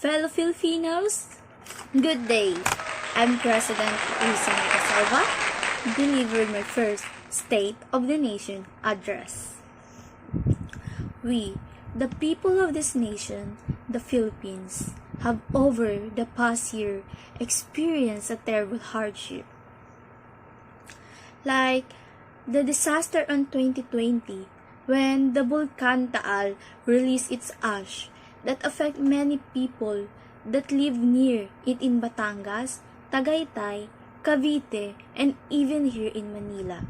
Fellow Filipinos, good day. I'm President Risan Salva, delivering my first State of the Nation address. We, the people of this nation, the Philippines, have over the past year experienced a terrible hardship. Like the disaster on 2020 when the Volcan Taal released its ash that affect many people that live near it in Batangas, Tagaytay, Cavite, and even here in Manila.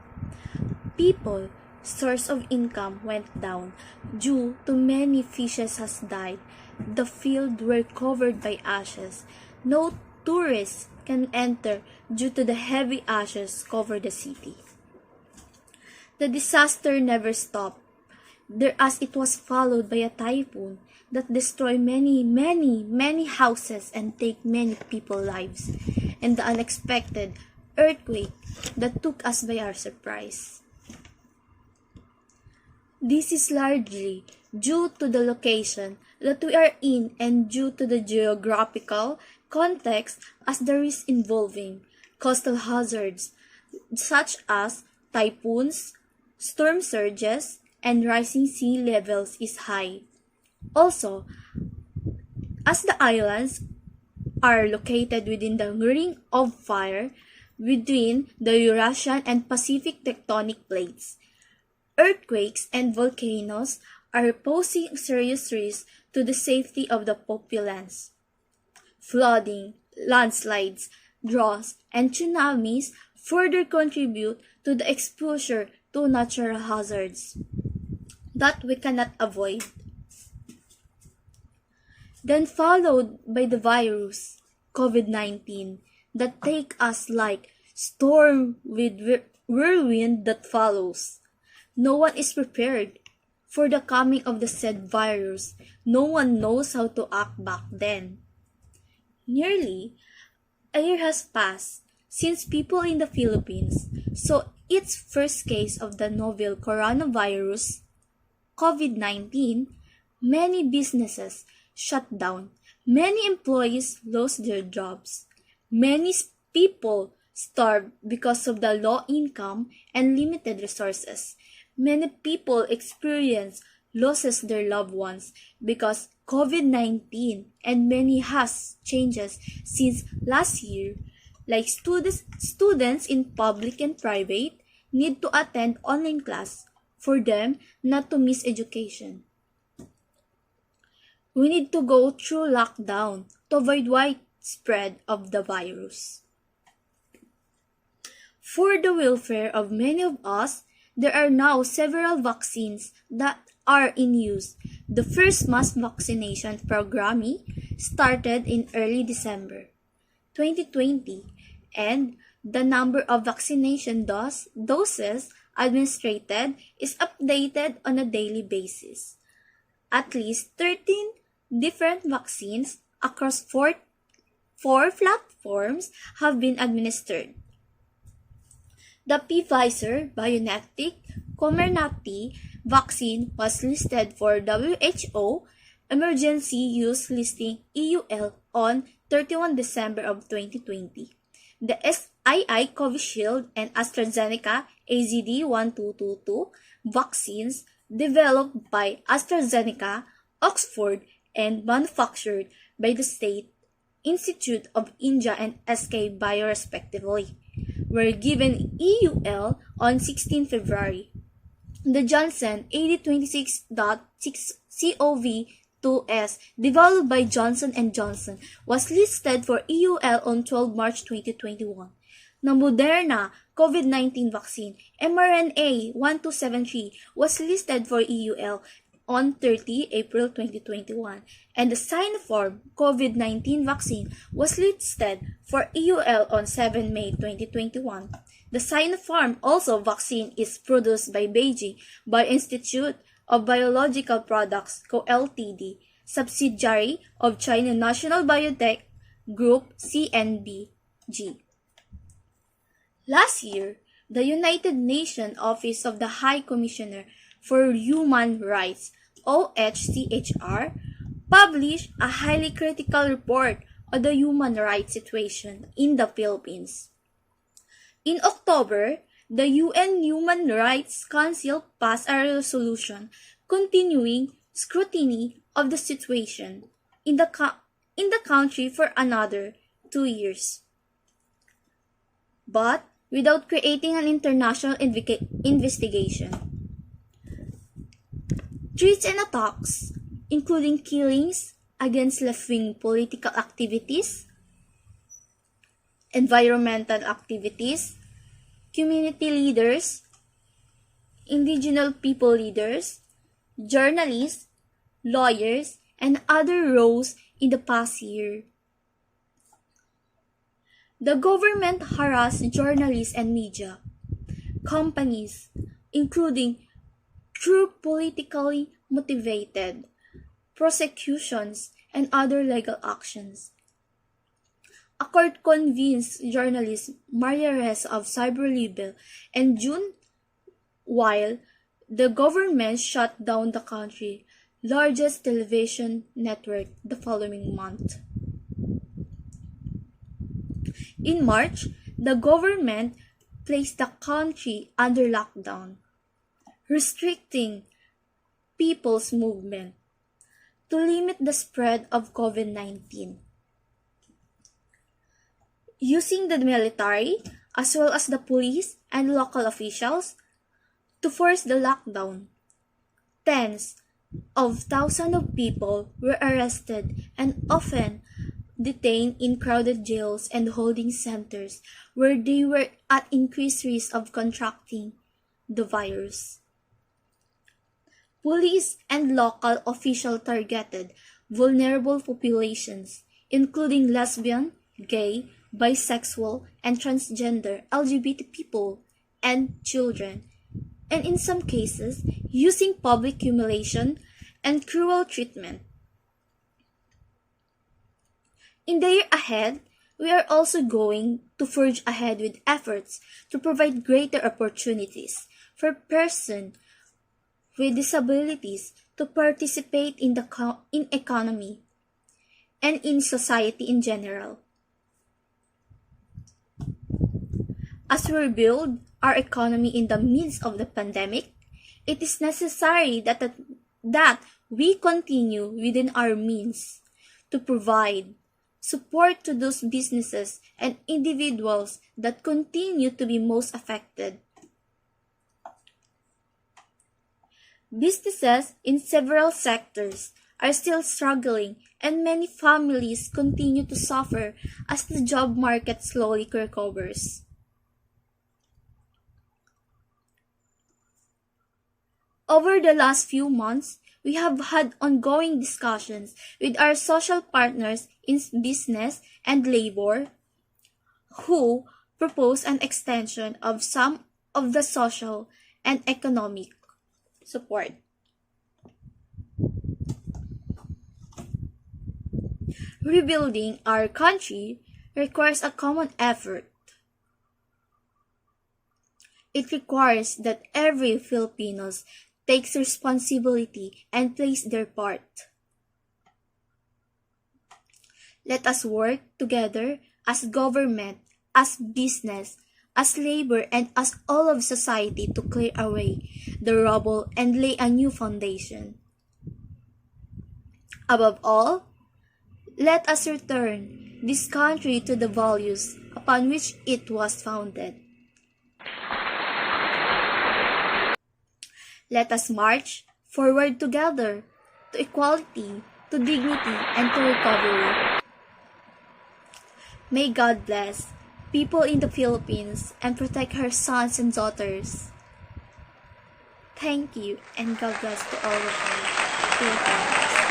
People's source of income went down due to many fishes has died. The fields were covered by ashes. No tourists can enter due to the heavy ashes cover the city. The disaster never stopped, as it was followed by a typhoon that destroyed many houses and take many people's lives, and the unexpected earthquake that took us by our surprise. This is largely due to the location that we are in and due to the geographical context as there is involving coastal hazards such as typhoons, storm surges, and rising sea levels is high. Also, as the islands are located within the ring of fire between the Eurasian and Pacific tectonic plates, earthquakes and volcanoes are posing serious risks to the safety of the populace. Flooding, landslides, droughts, and tsunamis further contribute to the exposure to natural hazards that we cannot avoid. Then followed by the virus, COVID-19, that take us like storm with whirlwind that follows. No one is prepared for the coming of the said virus. No one knows how to act back then. Nearly a year has passed since people in the Philippines saw its first case of the novel coronavirus, COVID-19. Many businesses shut down. Many employees lost their jobs. Many people starved because of the low income and limited resources. Many people experience losses their loved ones because COVID-19, and many has changes since last year. Like students in public and private need to attend online class for them not to miss education. We need to go through lockdown to avoid widespread of the virus. For the welfare of many of us, there are now several vaccines that are in use. The first mass vaccination program started in early December 2020, and the number of vaccination doses administered is updated on a daily basis. At least 13 different vaccines across four platforms have been administered. The Pfizer-BioNTech Comirnaty vaccine was listed for WHO emergency use listing EUL on 31 December of 2020. The SII Covishield and AstraZeneca AZD1222 vaccines developed by AstraZeneca, Oxford, and manufactured by the State Institute of India and SK Bio respectively, were given EUL on 16 February. The Johnson 8026.6CoV2S, developed by Johnson & Johnson, was listed for EUL on 12 March 2021. The Moderna COVID-19 vaccine, mRNA 1273, was listed for EUL on 30 April 2021, and the Sinopharm COVID-19 vaccine was listed for EUL on 7 May 2021. The Sinopharm also vaccine is produced by Beijing Bio-Institute of Biological Products Co., Ltd., subsidiary of China National Biotech Group CNBG. Last year, the United Nations Office of the High Commissioner for Human Rights, OHCHR, published a highly critical report on the human rights situation in the Philippines. In October, the UN Human Rights Council passed a resolution continuing scrutiny of the situation in the country for another 2 years, but without creating an international investigation. Threats and attacks, including killings against left-wing political activities, environmental activities, community leaders, indigenous people leaders, journalists, lawyers, and other roles in the past year. The government harassed journalists and media, companies, including through politically motivated prosecutions and other legal actions. A court convicted journalist Maria Ressa of cyber libel in June, while the government shut down the country's largest television network the following month. In March, the government placed the country under lockdown, restricting people's movement to limit the spread of COVID-19. Using the military, as well as the police and local officials, to force the lockdown. Tens of thousands of people were arrested and often detained in crowded jails and holding centers where they were at increased risk of contracting the virus. Police and local officials targeted vulnerable populations, including lesbian, gay, bisexual, and transgender LGBT people and children, and in some cases, using public humiliation and cruel treatment. In the year ahead, we are also going to forge ahead with efforts to provide greater opportunities for persons with disabilities to participate in the economy and in society in general. As we rebuild our economy in the midst of the pandemic, it is necessary that we continue within our means to provide support to those businesses and individuals that continue to be most affected. Businesses in several sectors are still struggling, and many families continue to suffer as the job market slowly recovers. Over the last few months, we have had ongoing discussions with our social partners in business and labor who propose an extension of some of the social and economic support. Rebuilding our country requires a common effort. It requires that every Filipino takes responsibility and plays their part. Let us work together as government, as business, as labor, and as all of society to clear away the rubble and lay a new foundation. Above all, let us return this country to the values upon which it was founded. Let us march forward together to equality, to dignity, and to recovery. May God bless people in the Philippines and protect her sons and daughters. Thank you, and God bless to all of you, Filipinos.